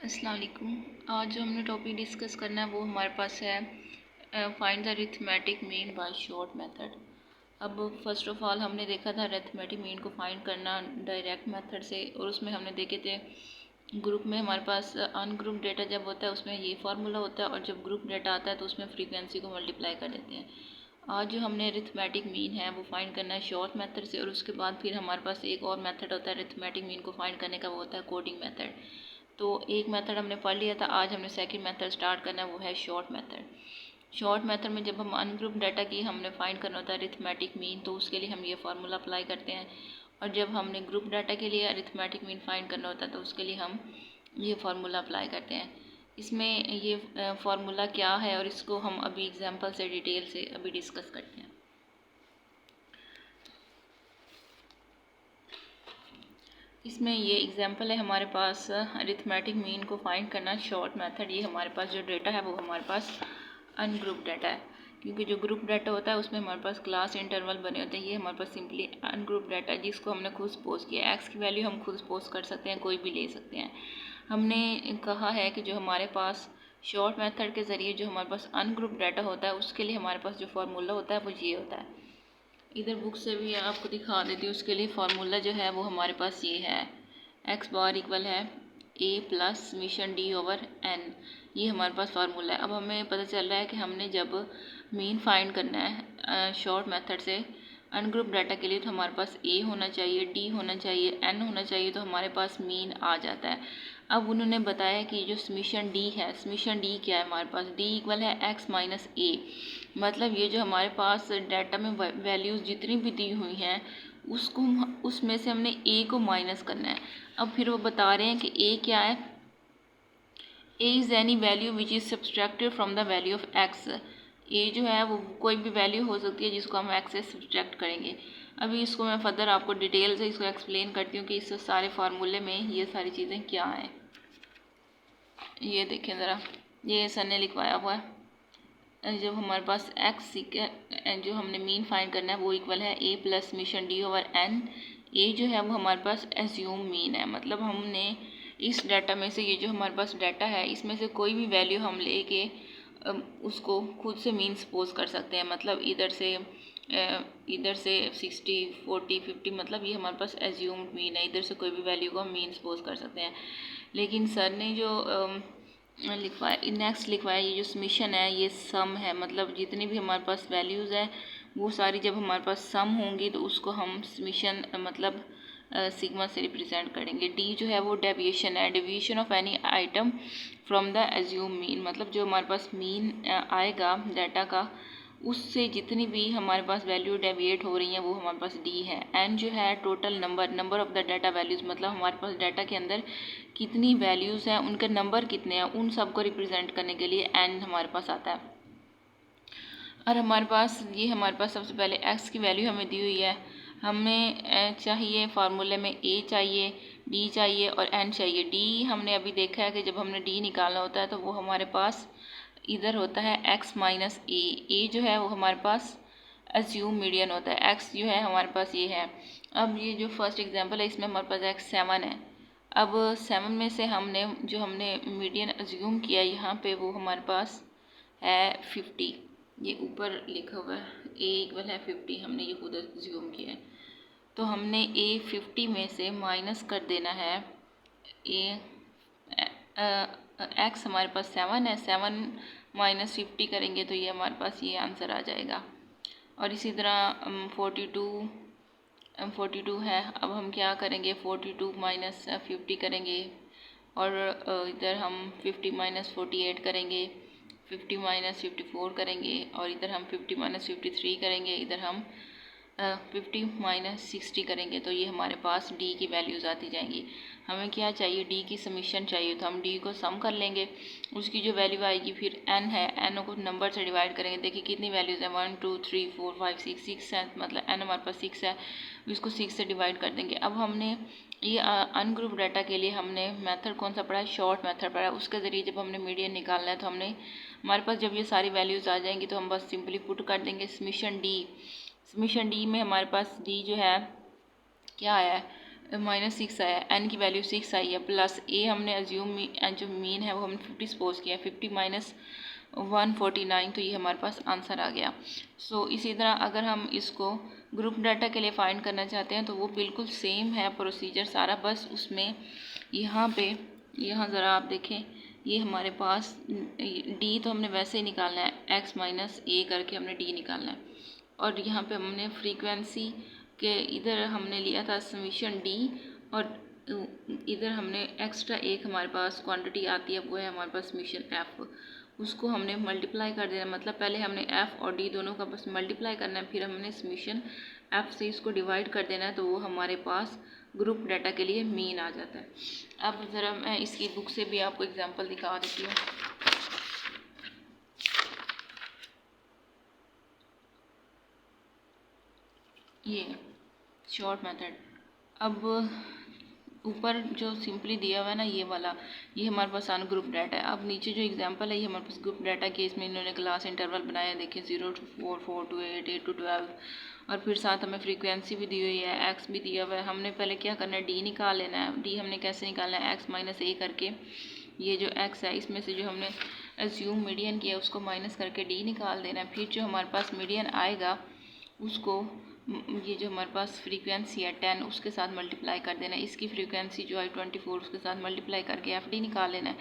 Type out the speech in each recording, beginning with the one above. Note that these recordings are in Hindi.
अस्सलाम वालेकुम। आज जो हमने टॉपिक डिस्कस करना है वो हमारे पास है find the arithmetic mean by short method. अब फर्स्ट ऑफ ऑल हमने देखा था अरिथमेटिक मीन को फाइंड करना डायरेक्ट मेथड से, और उसमें हमने देखे थे ग्रुप में हमारे पास अनग्रुप डेटा जब होता है उसमें ये फार्मूला होता है, और जब ग्रुप डेटा आता है तो उसमें फ्रीक्वेंसी को मल्टीप्लाई कर देते हैं। आज जो हमने अरिथमेटिक मीन है वो फाइंड करना है शॉर्ट मेथड से, और उसके बाद फिर हमारे पास एक और मेथड होता है अरिथमेटिक मीन को फाइंड करने का, वो होता है कोडिंग मेथड। तो एक मेथड हमने पढ़ लिया था, आज हमने सेकंड मेथड स्टार्ट करना है, वो है शॉर्ट मेथड। शॉर्ट मेथड में जब हम अनग्रुप डाटा की हमने फाइंड करना होता है अरिथमेटिक मीन, तो उसके लिए हम ये फार्मूला अप्लाई करते हैं, और जब हमने ग्रुप डाटा के लिए अरिथमेटिक मीन फाइंड करना होता है तो उसके लिए हम ये फार्मूला अप्लाई करते हैं। इसमें ये फार्मूला क्या है और इसको हम अभी एग्जाम्पल से डिटेल से अभी डिस्कस करते हैं। इसमें ये एग्जांपल है हमारे पास अरिथमेटिक मीन को फाइंड करना शॉर्ट मेथड। ये हमारे पास जो डेटा है वो हमारे पास अनग्रुप डाटा है, क्योंकि जो ग्रुप डाटा होता है उसमें हमारे पास क्लास इंटरवल बने होते हैं। ये हमारे पास सिंपली अनग्रुप डाटा है जिसको हमने खुद सपोज किया। एक्स की वैल्यू हम खुद सपोज कर सकते हैं, कोई भी ले सकते हैं। हमने कहा है कि जो हमारे पास शॉर्ट मेथड के ज़रिए जो हमारे पास अनग्रुप डाटा होता है उसके लिए हमारे पास जो फार्मूला होता है वो ये होता है। इधर बुक से भी आपको दिखा देती हूँ। उसके लिए फार्मूला जो है वो हमारे पास ये है, एक्स बार इक्वल है A plus summation D over N. ये हमारे पास फार्मूला है। अब हमें पता चल रहा है कि हमने जब मीन फाइंड करना है शॉर्ट मेथड से अनग्रुप डाटा के लिए, तो हमारे पास ए होना चाहिए, डी होना चाहिए, एन होना चाहिए, तो हमारे पास मीन आ जाता है। अब उन्होंने बताया कि जो समीशन डी है, समीशन डी क्या है हमारे पास, डी इक्वल है एक्स माइनस ए। मतलब ये जो हमारे पास डाटा में वैल्यूज़ जितनी भी दी हुई हैं उसको उसमें से हमने ए को माइनस करना है। अब फिर वो बता रहे हैं कि ए क्या है, A is any value which is subtracted from the value of X. A जो है वो कोई भी वैल्यू हो सकती है जिसको हम एक्स से सब्सट्रैक्ट करेंगे। अभी इसको मैं फर्दर आपको डिटेल से इसको एक्सप्लेन करती हूँ कि इस सारे फार्मूले में ये सारी चीज़ें क्या हैं। ये देखें ज़रा, ये सर ने लिखवाया हुआ है। जब हमारे पास एक्स जो हमने मीन फाइंड करना है वो इक्वल है A plus summation D over N. A जो है वो हमारे पास एज्यूम मीन है, मतलब हमने इस डाटा में से, ये जो हमारे पास डाटा है इसमें से कोई भी वैल्यू हम लेके उसको खुद से मीन सपोज कर सकते हैं। मतलब इधर से 60, 40, 50, मतलब ये हमारे पास एज्यूम्ड मीन है। इधर से कोई भी वैल्यू को हम मीन सपोज कर सकते हैं। लेकिन सर ने जो लिखवाया, नेक्स्ट लिखवाया, ये जो समीशन है ये सम है। मतलब जितनी भी हमारे पास वैल्यूज़ है वो सारी जब हमारे पास सम होंगी तो उसको हम समीशन मतलब सिग्मा से रिप्रेजेंट करेंगे। डी जो है वो डेविएशन है, deviation of any item from the assume mean. मतलब जो हमारे पास मीन आएगा डाटा का, उससे जितनी भी हमारे पास वैल्यू डेविएट हो रही हैं वो हमारे पास डी है। एन जो है total number of the data values, मतलब हमारे पास डाटा के अंदर कितनी वैल्यूज़ हैं, उनके नंबर कितने हैं, उन सब को रिप्रेजेंट करने के लिए एन हमारे पास आता है। और हमारे पास सबसे पहले एक्स की वैल्यू हमें दी हुई है। हमें चाहिए फार्मूले में ए चाहिए, डी चाहिए और एन चाहिए। डी हमने अभी देखा है कि जब हमने डी निकालना होता है तो वो हमारे पास इधर होता है एक्स माइनस ए। ए जो है वो हमारे पास एज्यूम मीडियन होता है। एक्स जो है हमारे पास ये है। अब ये जो फर्स्ट एग्जांपल है इसमें हमारे पास एक्स 7 है। अब 7 में से हमने मीडियन एज्यूम किया यहाँ पे, वो हमारे पास है 50। ये ऊपर लिखा हुआ है ए इक्वल है 50, हमने ये खुद एज्यूम किया है। तो हमने ए 50 में से माइनस कर देना है ए एक्स हमारे पास 7 है, 7 माइनस 50 करेंगे तो ये हमारे पास ये आंसर आ जाएगा। और इसी तरह 42 है। अब हम क्या करेंगे, 42 माइनस 50 करेंगे, और इधर हम 50 माइनस 48 करेंगे, 50 माइनस 54 करेंगे, और इधर हम 50 माइनस 53 करेंगे, इधर हम 50 माइनस 60 करेंगे। तो ये हमारे पास डी की वैल्यूज़ आती जाएंगी। हमें क्या चाहिए, डी की समीशन चाहिए, तो हम डी को सम कर लेंगे। उसकी जो वैल्यू आएगी, फिर एन है, एन को नंबर से डिवाइड करेंगे। देखिए कितनी वैल्यूज़ है, 1 2 3 4 5 6 है, मतलब एन हमारे पास 6 है, इसको 6 से डिवाइड कर देंगे। अब हमने ये अनग्रुप डाटा के लिए हमने मेथड कौन सा पढ़ा है, शॉर्ट मेथड पढ़ा है। उसके ज़रिए जब हमने मीडियन निकालना है तो हमारे पास जब ये सारी वैल्यूज़ आ जाएंगी तो हम बस सिंपली पुट कर देंगे समीशन डी में हमारे पास डी जो है क्या आया है, -6 आया, n की वैल्यू 6 आई है, प्लस ए हमने अज्यूम जो मीन है वो हमने 50 सपोज किया, 50 माइनस 149, तो ये हमारे पास आंसर आ गया। सो इसी तरह अगर हम इसको ग्रुप डाटा के लिए फाइंड करना चाहते हैं तो वो बिल्कुल सेम है प्रोसीजर सारा, बस उसमें यहाँ ज़रा आप देखें, ये हमारे पास डी तो हमने वैसे ही निकालना है, x माइनस ए करके हमने डी निकालना है, और यहाँ पे हमने फ्रीक्वेंसी के इधर हमने लिया था समीशन डी, और इधर हमने एक्स्ट्रा एक हमारे पास क्वांटिटी आती है वो है हमारे पास समीशन एफ, उसको हमने मल्टीप्लाई कर देना, मतलब पहले हमने एफ और डी दोनों का बस मल्टीप्लाई करना है, फिर हमने समीशन एफ से इसको डिवाइड कर देना है, तो वो हमारे पास ग्रुप डाटा के लिए मीन आ जाता है। अब ज़रा मैं इसकी बुक से भी आपको एग्जांपल दिखा देती हूँ। ये शॉर्ट मेथड, अब ऊपर जो सिंपली दिया हुआ है ना ये वाला, ये हमारे पास अनग्रुप डाटा है। अब नीचे जो एग्जांपल है ये हमारे पास ग्रुप डाटा के, इसमें इन्होंने क्लास इंटरवल बनाया, देखिए 0 to 4, 4 to 8, 8 to 12, और फिर साथ हमें फ्रीक्वेंसी भी दी हुई है, एक्स भी दिया हुआ है। हमने पहले क्या करना है, डी निकाल लेना है। डी हमने कैसे निकालना है, एक्स माइनस ए करके, ये जो एक्स है इसमें से जो हमने एज्यूम मीडियन किया उसको माइनस करके डी निकाल देना है। फिर जो हमारे पास मीडियन आएगा उसको ये जो हमारे पास फ्रीक्वेंसी है 10 उसके साथ मल्टीप्लाई कर देना है, इसकी फ्रीक्वेंसी जो है 24 उसके साथ मल्टीप्लाई करके एफ डी निकाल लेना है।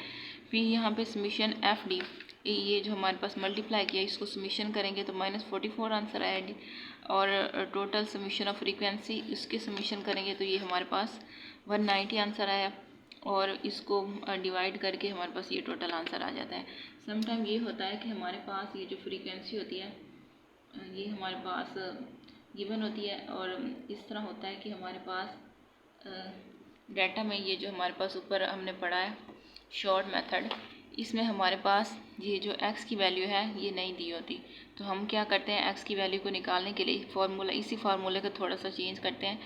फिर यहाँ पे समीशन एफ डी, ये जो हमारे पास मल्टीप्लाई किया इसको समीशन करेंगे तो -44 आंसर आएगी, और टोटल समीशन ऑफ फ्रीक्वेंसी इसके समीशन करेंगे तो ये हमारे पास 190 आंसर आया, और इसको डिवाइड करके हमारे पास ये टोटल आंसर आ जाता है। समटाइम ये होता है कि हमारे पास ये जो फ्रीक्वेंसी होती है ये हमारे पास गिवन होती है, और इस तरह होता है कि हमारे पास डाटा में ये जो हमारे पास ऊपर हमने पढ़ा है शॉर्ट मेथड, इसमें हमारे पास ये जो x की वैल्यू है ये नहीं दी होती, तो हम क्या करते हैं x की वैल्यू को निकालने के लिए फार्मूला, इसी फार्मूले को थोड़ा सा चेंज करते हैं।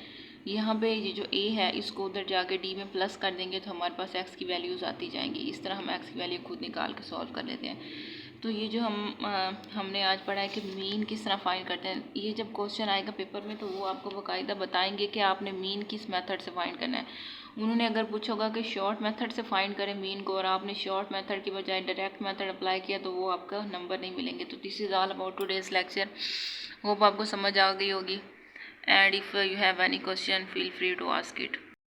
यहाँ पे ये जो a है इसको उधर जाके d में प्लस कर देंगे तो हमारे पास x की वैल्यूज़ आती जाएंगी। इस तरह हम x की वैल्यू खुद निकाल के सॉल्व कर लेते हैं। तो ये जो हमने आज पढ़ा है कि मीन किस तरह फाइंड करते हैं, ये जब क्वेश्चन आएगा पेपर में तो वो आपको बाकायदा बताएंगे कि आपने मीन किस मेथड से फाइंड करना है। उन्होंने अगर पूछा होगा कि शॉर्ट मेथड से फाइंड करें मीन को, और आपने शॉर्ट मेथड की बजाय डायरेक्ट मेथड अप्लाई किया तो वो आपका नंबर नहीं मिलेंगे। तो this is all about today's lecture, hope आपको समझ आ गई होगी, and if you have any question feel free to ask it.